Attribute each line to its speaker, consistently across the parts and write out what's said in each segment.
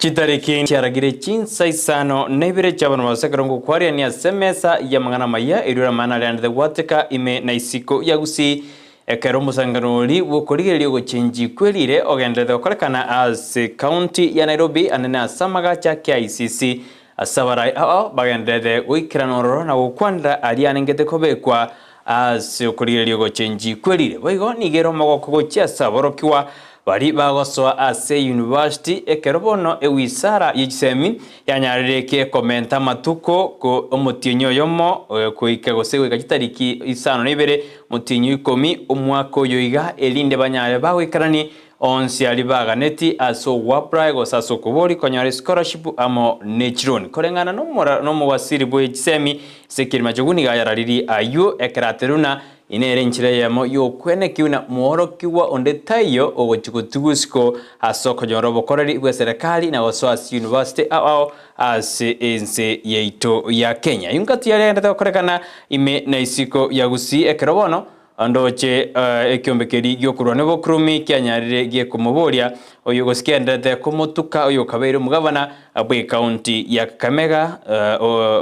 Speaker 1: Chitariki chiaragire Chinsa Isano na Ibere chabana masakarongo kwaria ni asemesa ya mangana maya irura mana land the wateka ime na isiko ya Gusii ekero musanganoli wokorigerio gochenji kwelire ogendete okorekana as county ya Nairobi anene asamaga cha KICC asabarai bagendete goikiranororo na gokwanda alianengete kobekwa as okorigerio gochenji kwelire boigo nigero magoko gochia saborokiwa bari bagosoa ase university ekerobono ewisara yisemi yanyarereke komenta matuko ko omutinyo yomo kuika gosewe kachitariki Isano na Ibere mutinyo 10 omwaka yoiga elinde banyare bawikarani onsi ali baganeti aso wapra gosaso kubori konyare scholarship amo nechron korengana no wasiri bo yisemi sekirima joguni gayarariri ayu ekerateruna inere nchire yamo yo kwene kiuna muoro kiwa onde tayo ogochikutugusko asoko jorobo koreri bwa serikali na Waswas University as ense yeito ya Kenya yunkati yale ndata korekana ime na isiko ya Gusii ekerobono andoche ekyombekeri gyokurwa nebo krumi kyanyarire gie kumuboria oyo goskendete kumutuka oyo kabeiro mugavana abwe county ya Kakamega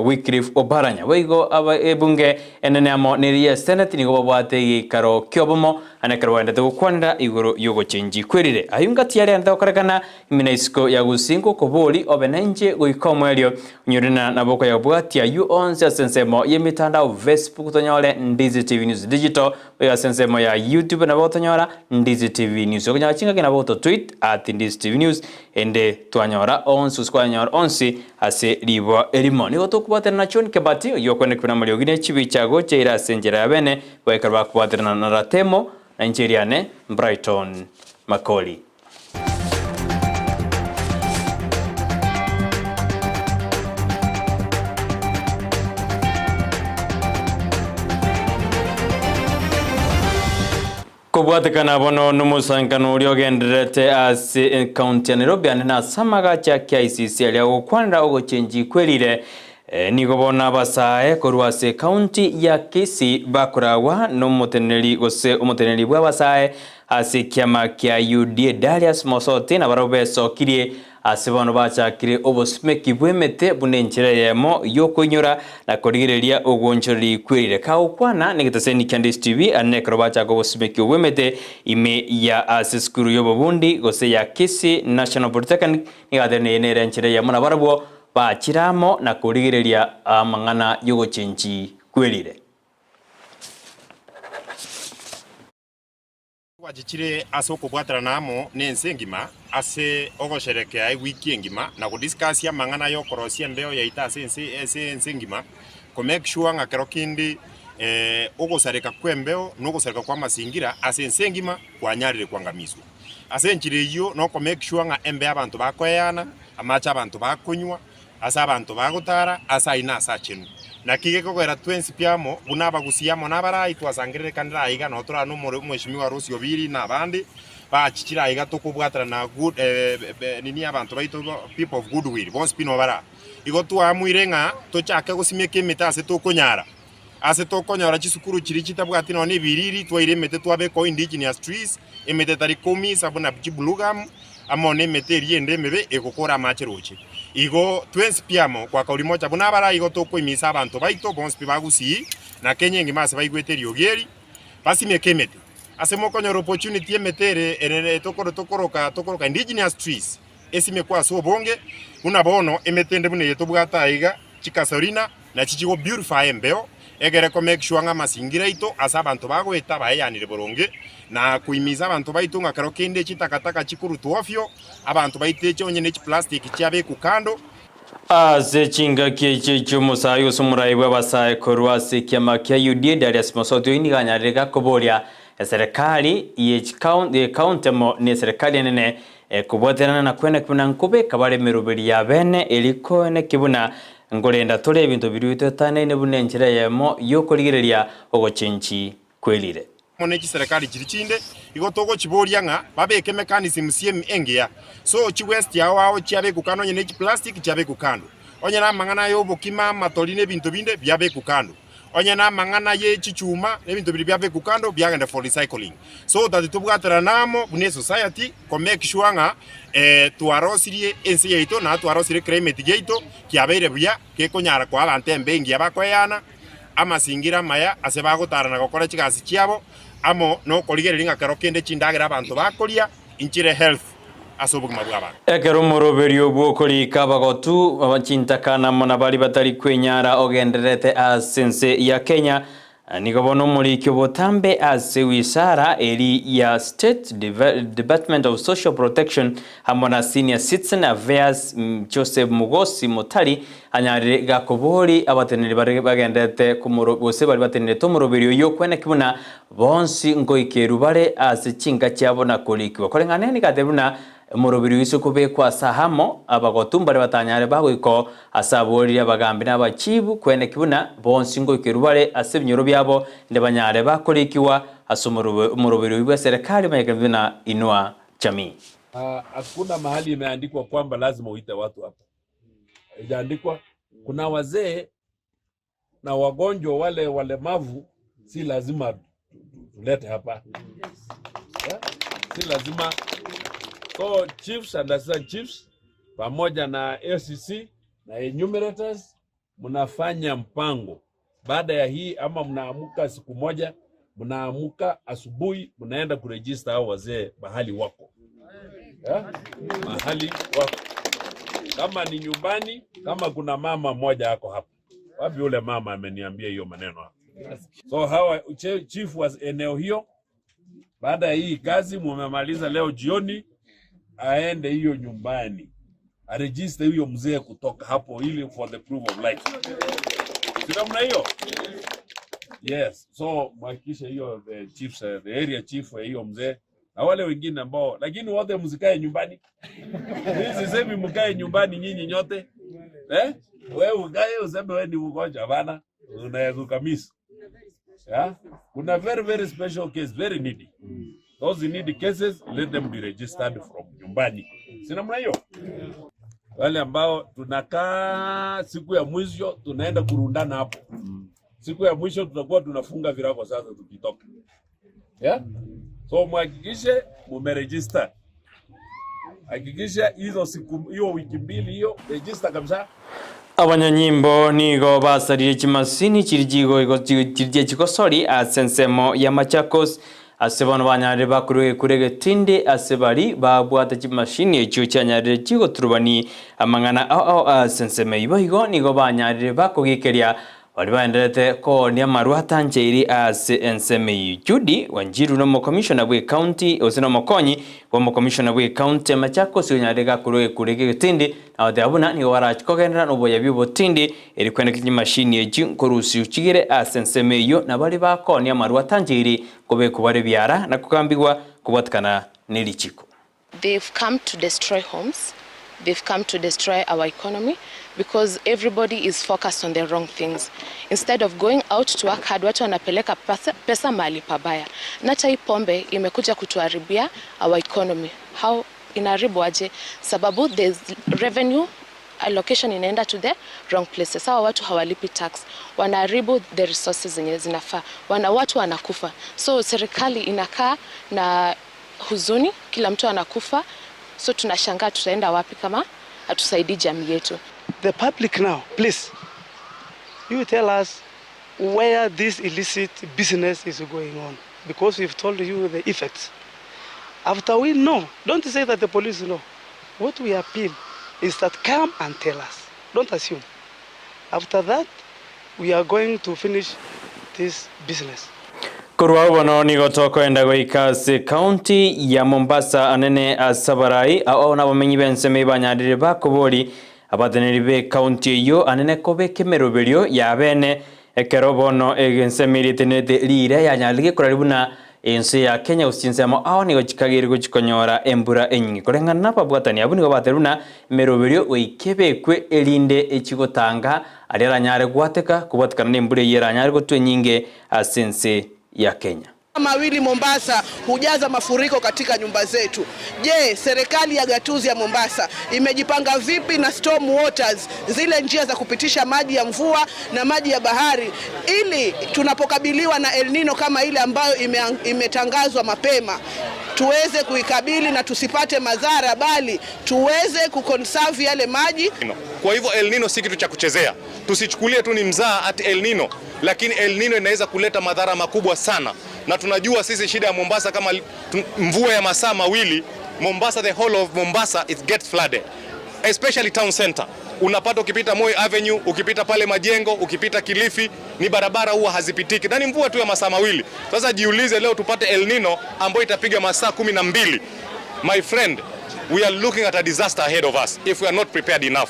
Speaker 1: Wycliffe Oparanya weigo aba ebunge enenemo niriya senate nigo babwate karo kyobomo anakarwanda gukwanda igoro yogo chenji kwerire ayungati yari anda korekana iminaisko ya Gusingo koboli obenenje goikomwelio nyorina naboko ya bwati ya onse sensemo yemitandao Facebook tonyole Ndizi TV News Digital ya sensemo ya YouTube na botonyora Ndizi TV News ogonya chinga kina boto tweet at Ndizi TV News ende twanyora onse uskwanyora onse ase libo elimoni gotokubatera na chon kebati yokwene kuna maliogine chibichago cheira senjera yabene wekarba kubatera na ratemo Nigeriane Brighton Makori Kubwatekana bono numusankano uriogenderete as county ya Nairobi anena samaga cha KICC ali gokwanda ogochenji kwelire nigobona basae korwase county ya Kisii bakorawa no muteneri gose umuteneri bwa basae ase kiama kya UDA Darius Mosote na barobe sokirie asebono bachakire obosmeki bwemete bunenchire yemo yokunyura na korigereria ogonchori kwirire kaukwana negitaseni Ndizi TV anekro bachako obosmeki bwemete ime ya aseskuru yobobundi gose ya Kisii National Polytechnic nigadene nerenchire yemo na barabo bachiramo na korigereria amangana yogochenji kwirire
Speaker 2: wajichire asoko bwatara namo nensengima ase ogosherekea wiki ngima na kudiscuss mangana yo korosia mbeo yaita ase nsengima ko make sure ngakero kindi ogosareka kwembeo nogosareka kwa masingira ase nsengima kwanyarire kwangamiswa ase nchire yo no ko make sure nga embe abantu bakoyana amacha abantu bakunywa asa abantu bagutara asa ina asa chenu na kige kogera twensi piamo bunaba gusiyamo nabara itwasangirire kandira iga no tora no mweshimiwa Rusio biri na bandi bachichira iga tukubwatara na good nini abantu baito people of goodwill bon spino bara igo twamwire nga tochake gusimeke metase tokonyara ase tokonyara chisukuru chiri chitabwati no ni biriri twaire mete twabe ko indigenous trees emete tari komi sabuna bchibulugam amone meteri ende mebe ekokora macheroche igo twensi piamo kwa kaulimo cha bunabara igo toko imisa abantu baito bonspi bagusii na Kenya ngimase baigweteri ogeri basi mekemete asemo konyo opportunity emetere ere tokoroka indigenous trees esime kwa so bonge unabono emetende bune yetobwata iga chikasorina na chichigo beautify embeo egere ko make sure nga masingira ito asa abantu bagweta bayanire boronge na kuimiza abantu baito ngakaro kende chitakataka chikuru tuofyo abantu baiteche onyene chi plastic chiabe kukando
Speaker 1: aze chinga kieche chumusayo sumurai bwa basae korwase kiama kya UDA Darius Mosote iniganyarega koboria serikali ye county mo ne serikali nene kubotana na kwena kuna nkube kabare merubiri ya bene eliko ne kibuna ngorenda tole ebintu biruite tane ne bunenchira yemo yokorigereria ogochenchi kwelire
Speaker 2: moneki serikali chirichinde igo togo chiboria nga babeke mechanism CM engea so chi west yawo chiabe kukano nyene chi plastic chiabe kukando onyana mangana yo bokima matoline bintu binde byabe kukando onye na mang'ana ye chichuma ebintu biri bya kukando byagenda for recycling so that tubwatira namo bune society ko make sure nga twarosirie ensi yeito na twarosirie climate yeito kiabeire buya kekonyara kwa abantu embengi abakoyana amasingira maya ase bagotarana gukora kigasi kiabo amo no korigereringa karo kende chindagira abantu bakoria inchire health asobugima bw'abantu
Speaker 1: ekero moroberio bwokori kabagotu abachintakana mona bali batari kwenyara ogenderete asense ya Kenya nigobono muri kyobotambe ase wisara eri ya State Department of Social Protection hamona Senior Citizen Affairs Joseph Mugosi Motari anyarire gakobori abatenere bari bagendete kumurobose bari batenere to moroberio yo kwena kibuna bonsi ngoikeru bare ase chinga cyabona kolikiwa korengane ni kadebuna moroberio iso kubekwa sahamo abagotumbare batanyare bagwiko asabori abagambi n'abachibu kwene kibuna bonsi ngoikeru bare ase binyoro byabo ndebanyare bakolikiwa asomoroberio bwa serikali mayekabina inua jamii.
Speaker 3: Hakuna mahali imeandikwa kwamba lazima uite watu hapa. Imeandikwa kuna wazee na wagonjwa wale walemavu si lazima tulete hapa. Yeah? Si lazima. So chiefs and assistant chiefs pamoja na LCC na enumerators mnafanya mpango. Baada ya hii ama mnaamuka siku moja, mnaamuka asubuhi mnaenda kuregister hao wazee mahali wako. Yeah? Mahali wako. Kama ni nyumbani, kama kuna mama mmoja yako hapa. Wapi yule mama ameniambia hiyo maneno hapa. So hawa chief was eneo hiyo. Baada ya hii kazi mmemaliza leo jioni, aende hiyo nyumbani. Aregister huyo mzee kutoka hapo ili for the proof of life. Sinamna hiyo? Yes. So mwakisha hiyo the chiefs, the area chief wa hiyo mzee na wale wengine ambao lakini wote msikae nyumbani. Hizi semi mkae nyumbani nyinyi nyote. Wewe ukae useme wewe ni mgonjwa bana. Unaweza kamisa. Yeah? Kuna very special case, very needy. Those needy cases, let them be registered from nyumbani. Sina mna hiyo? Wale ambao tunakaa siku ya mwisho tunaenda kurundana hapo. Siku ya mwisho tutakuwa tunafunga virago sasa tukitoka. Yeah? So mhakikishe mumeregister. Hakikisha hizo siku hiyo wiki mbili hiyo register kabisa.
Speaker 1: Abanyanyimbo nigo basarire chimasini chirijigo chirije chikosori asensemo ya Machakos asebano banyare bakuruye kurege tinde asebari babwata chimashini echo cyanyare chigo turubani amangana asenseme ibo nigo banyare bakogekeria bari baenderete ko ni amaru atanjeiri ase enseme Judy Wanjiru no commissioner we county osino mokonyi wo mo commissioner we county Machakos unyarega kuroye kurege tindi ade abuna ni warachi kogendera no boya bibo tindi eri kwene kimashini eji korusi uchigire ase enseme yo nabari bako ni amaru atanjeiri kobe kubare byara na kukambigwa kubatkana nilichiko.
Speaker 4: They've come to destroy homes. They've come to destroy our economy because everybody is focused on the wrong things. Instead of going out to work hard, watu wanapeleka pesa mahali pabaya. Na hata hii pombe imekuja kutuharibia our economy. How inaharibu aje? Sababu there's revenue allocation inaenda to the wrong places. Hawa watu hawalipi tax. Wanaharibu the resources zenye zinafaa. Watu wanakufa. So serikali inakaa na huzuni, kila mtu anakufa. So tunashangaa tutaenda wapi kama hatusaidii jamii yetu.
Speaker 5: The public now, please, you tell us where this illicit business is going on, because we've told you the effects. After we know, don't say that the police know. What we appeal is that come and tell us. Don't assume. After that, we are going to finish this business.
Speaker 1: Kurwa bono ni gotoko enda goikase county ya Mombasa anene asabarai aona bamenyi benseme banyadire bakobori abadeneri be county yo anene kobe kemeroberio ya bene ekero bono egensemirite nete lire yanyalige kuraribuna ense ya Kenya usinsemo aho ni gochikagire gochikonyora embura enyingi korengana babwatani abuni go bateruna meroberio oikebekwe elinde echigotanga alera nyare gwateka kubatkana nembure yera nyare gotwe nyinge asense ya Kenya.
Speaker 6: mawili Mombasa hujaza mafuriko katika nyumba zetu. Je, serikali ya gatuzi ya Mombasa imejipanga vipi na storm waters, zile njia za kupitisha maji ya mvua na maji ya bahari, ili tunapokabiliwa na El Nino kama ile ambayo imetangazwa mapema tuweze kuikabili na tusipate madhara, bali tuweze kuconserve yale maji.
Speaker 7: Kwa hivyo El Nino si kitu cha kuchezea. Tusichukulie tu ni mzaa ati El Nino, lakini El Nino inaweza kuleta madhara makubwa sana. Na tunajua sisi shida ya Mombasa, kama mvua ya masaa mawili, Mombasa, the whole of Mombasa, it gets flooded. Especially town center. Unapata ukipita Moi Avenue, ukipita pale Majengo, ukipita Kilifi, ni barabara huwa hazipitiki. Na ni mvua tu ya masaa mawili. Sasa jiulize leo tupate El Nino ambayo itapiga masaa 12. My friend, we are looking at a disaster ahead of us if we are not prepared enough.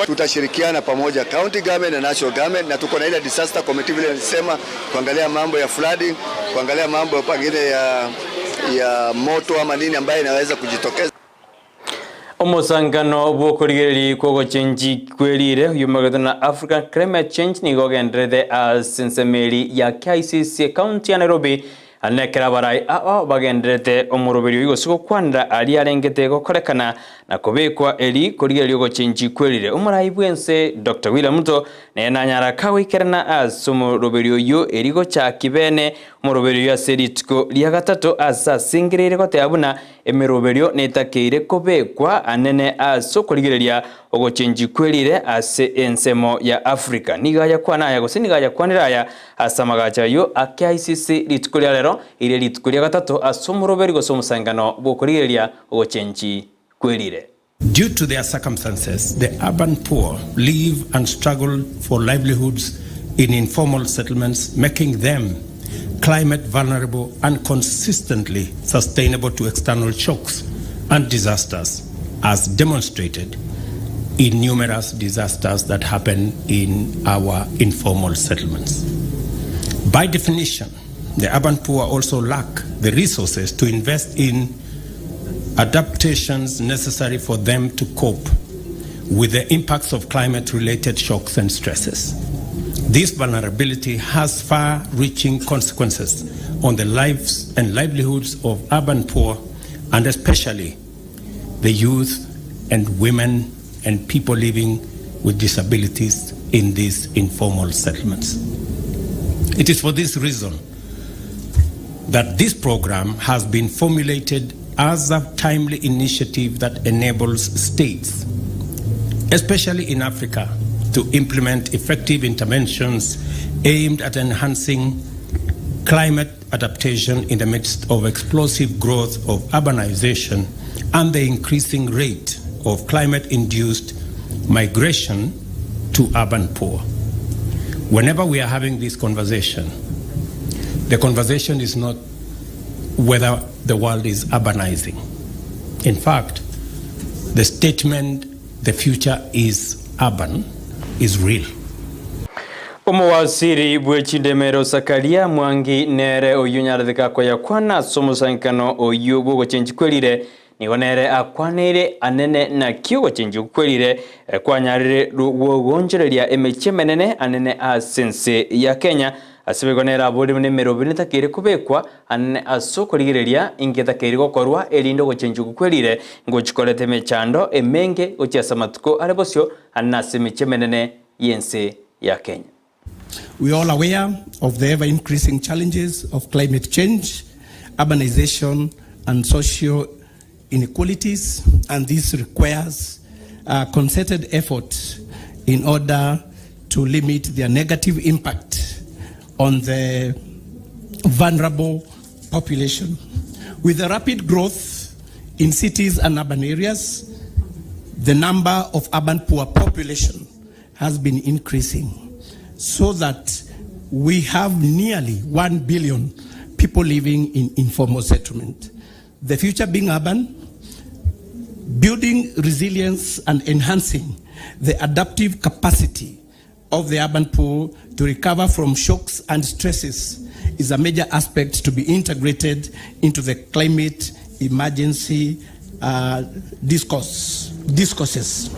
Speaker 8: Tutashirikiana pamoja county government na national government, na tuko na ile disaster committee vile nilisema, kuangalia mambo ya flooding, kuangalia mambo pengine ya moto ama nini ambayo inaweza kujitokeza.
Speaker 1: Omosangano bwokorigereri kwogo change kwelire yumagatana African Climate Change nigogendrede asensemeri ya Kisii County ya Nairobi anekera barai bagendrete omuroberi igosiko kwanda ali arengete gokorekana na kubekwa eri korigereri kwogo change kwelire umurai bwense Dr. William Ruto nena nyara kawikerana asomuroberi uyu erigo cha kibene umuroberi ya seritiko lya gatatu asa singirire gote abuna emeroberio netakeire kubekwa anene asokorigereria ogochenji kwelire ase ensemo ya Afrika nigaya kwana ya gose nigaya kwaniraya asamagacha yo AKICC litikulia lero ile litikulia gatatu asomuroberi gosomusangano bokorigereria ogochenji kwelire.
Speaker 9: Due to their circumstances, the urban poor live and struggle for livelihoods in informal settlements, making them climate vulnerable and consistently sustainable to external shocks and disasters, as demonstrated in numerous disasters that happen in our informal settlements. By definition, the urban poor also lack the resources to invest in adaptations necessary for them to cope with the impacts of climate-related shocks and stresses. This vulnerability has far-reaching consequences on the lives and livelihoods of urban poor, and especially the youth and women and people living with disabilities in these informal settlements. It is for this reason that this program has been formulated as a timely initiative that enables states, especially in Africa, to implement effective interventions aimed at enhancing climate adaptation in the midst of explosive growth of urbanization and the increasing rate of climate-induced migration to urban poor. Whenever we are having this conversation, the conversation is not whether the world is urbanizing. In fact, the statement, the future is urban, is real.
Speaker 1: Omowasiri bwechindemero Sakaria Mwangi nere oyunyarathika kwa yakwana somusankano oyu bwogochenji kwelire nigonere akwanire anene na kyogo chenji kwelire kwanyarire wogonjereria emechemenene anene asense ya Kenya asibegonera bodi nemero binetakire kubekwa anene asokorigereria ingetakire gokorwa elindo gochenji kwelire ngochikorete mechando emenge gochiasa matuko arebosio anase mechemenene yense ya Kenya.
Speaker 10: We are all aware of the ever-increasing challenges of climate change, urbanization, and social inequalities, and this requires concerted effort in order to limit their negative impact on the vulnerable population. With the rapid growth in cities and urban areas, the number of urban poor population has been increasing, so that we have nearly 1 billion people living in informal settlement. The future being urban, building resilience and enhancing the adaptive capacity of the urban poor to recover from shocks and stresses is a major aspect to be integrated into the climate emergency discourses.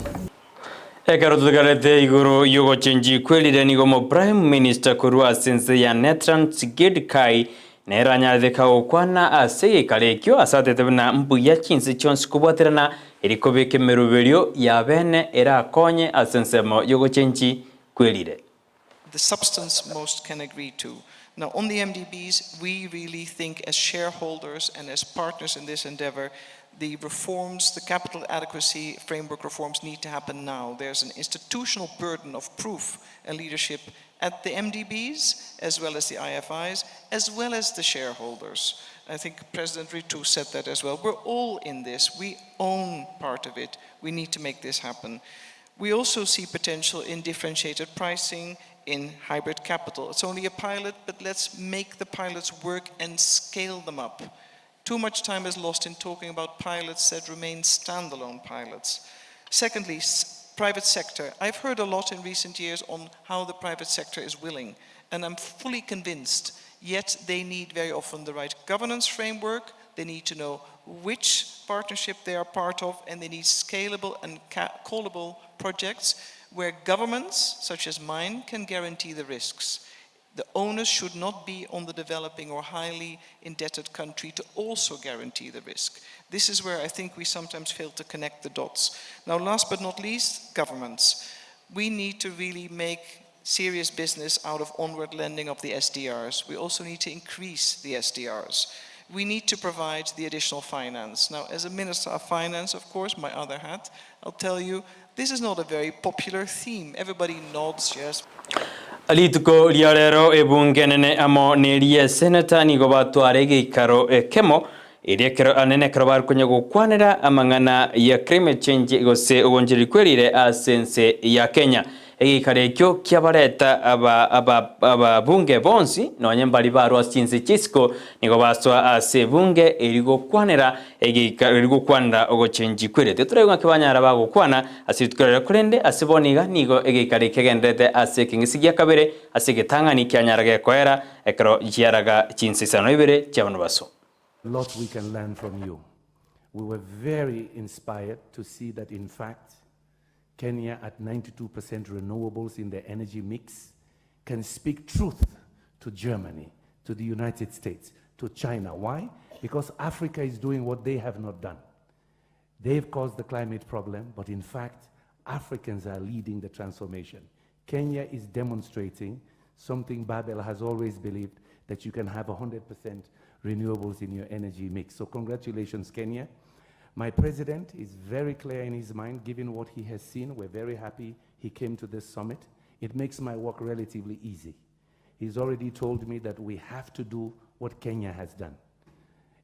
Speaker 1: Ekaro tugalete iguru yugo chenji kwelire nigomo Prime Minister kurua sense ya Netran Tsiged Kai nera nyathika ukwana ase karekyo asatete na mbuya Chinsa chons kubwaterana erikobeke meruberio ya bene erakonye asensemo yogochenchi kwelire.
Speaker 11: The substance most can agree to. Now on the MDBs, we really think as shareholders and as partners in this endeavor, the reforms, the capital adequacy framework reforms need to happen now. There's an institutional burden of proof and leadership at the MDBs, as well as the IFIs, as well as the shareholders. I think President Ritu said that as well. We're all in this. We own part of it. We need to make this happen. We also see potential in differentiated pricing, in hybrid capital. It's only a pilot, but let's make the pilots work and scale them up. Too much time is lost in talking about pilots that remain standalone pilots. Secondly, private sector. I've heard a lot in recent years on how the private sector is willing, and I'm fully convinced, yet they need very often the right governance framework, they need to know which partnership they are part of, and they need scalable and callable projects where governments, such as mine, can guarantee the risks. The onus should not be on the developing or highly indebted country to also guarantee the risk. This is where I think we sometimes fail to connect the dots. Now, last but not least, governments. We need to really make serious business out of onward lending of the SDRs. We also need to increase the SDRs. We need to provide the additional finance. Now, as a Minister of Finance, of course, my other hat, I'll tell you, this is not a very popular theme. Everybody nods, yes.
Speaker 1: Alituko liarero ebunge nene amo nerie senata nigo batwarege ikaro kemo irekero anene karobar kunye gukwanira amangana ya climate change gose ugonjiri kwelire asense ya Kenya. Egi karekyo kiabareta aba bunge bonsi no nyambali baro Chinsa chisco nigo baswa ase bunge erigo kwanira egi erigo kwanda ogochenji kwelete turega kibanyara bago kwana asitkorera kurende asiboniga nigo egi kareke gendete ase kingisigia kabere ase getangani kyanyarage koera ekro jiaraga Chinsa Isano Ibere chabano baso.
Speaker 12: Lot we can learn from you. We were very inspired to see that in fact Kenya at 92% renewables in their energy mix can speak truth to Germany, to the United States, to China. Why? Because Africa is doing what they have not done. They've caused the climate problem, but in fact, Africans are leading the transformation. Kenya is demonstrating something Babel has always believed, that you can have 100% renewables in your energy mix. So congratulations, Kenya. My president is very clear in his mind, given what he has seen. We're very happy he came to this summit. It makes my work relatively easy. He's already told me that we have to do what Kenya has done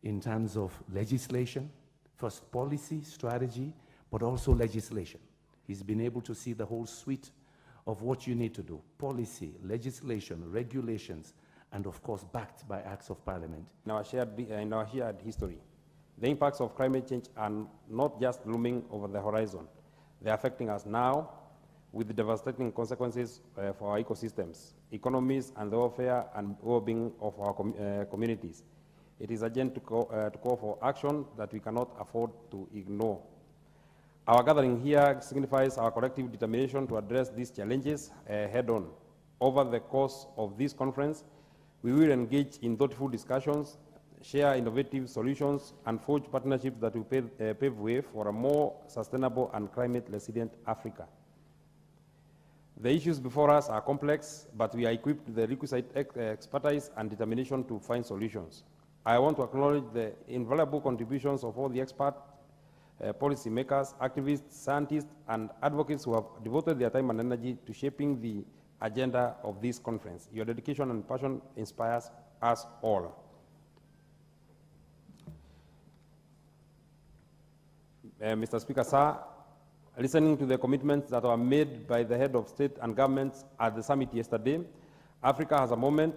Speaker 12: in terms of legislation, first policy, strategy, but also legislation. He's been able to see the whole suite of what you need to do: policy, legislation, regulations, and of course backed by acts of parliament.
Speaker 13: In our shared history, the impacts of climate change are not just looming over the horizon. They're affecting us now with devastating consequences for our ecosystems, economies, and the welfare and well-being of our communities. It is urgent to call for action that we cannot afford to ignore. Our gathering here signifies our collective determination to address these challenges head-on. Over the course of this conference, we will engage in thoughtful discussions, share innovative solutions, and forge partnerships that will pave way for a more sustainable and climate-resilient Africa. The issues before us are complex, but we are equipped with the requisite expertise and determination to find solutions. I want to acknowledge the invaluable contributions of all the experts, policymakers, activists, scientists, and advocates who have devoted their time and energy to shaping the agenda of this conference. Your dedication and passion inspires us all. Mr. Speaker, sir, listening to the commitments that were made by the head of state and governments at the summit yesterday, Africa has a moment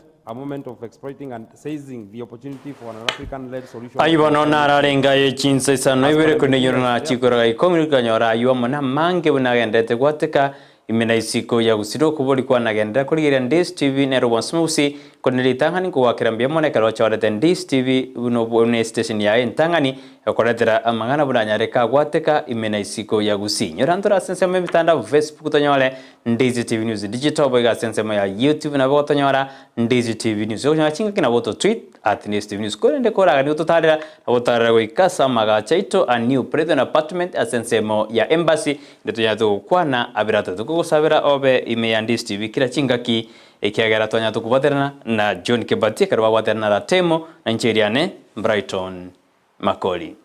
Speaker 13: of exploiting and seizing the opportunity for an African-led solution.
Speaker 1: Ayubono nararenga ye Chinsa Isano Ibere kune yorona chikora ikomirika nyora ayuamona mange bunagendete gwateka imena isiko ya Gusii kuboli kwa nagenda kuligira Ndizi TV nero wansmusi konelitangani kwa kirambia monekaro chawate Ndizi TV uno station ya entangani koretera amangana buranyareka gwateka imena isiko ya Gusii nyorantora sensema mitandao Facebook tonyole Ndizi TV News digital boiga sensema ya YouTube na boto nyora Ndizi TV News yo chinga kina boto tweet @Ndizi TV News ko ndeko raga ni utotarira abotara goikasa magacha ito a new president apartment asensemo ya embassy ndeto kwana abirata tukugusabira obe ime ya Ndizi TV kila chinga ki ekiagera tonya tukubaterana na John Kebati karwa waterana na Temo na Ncheriane Brighton Makori.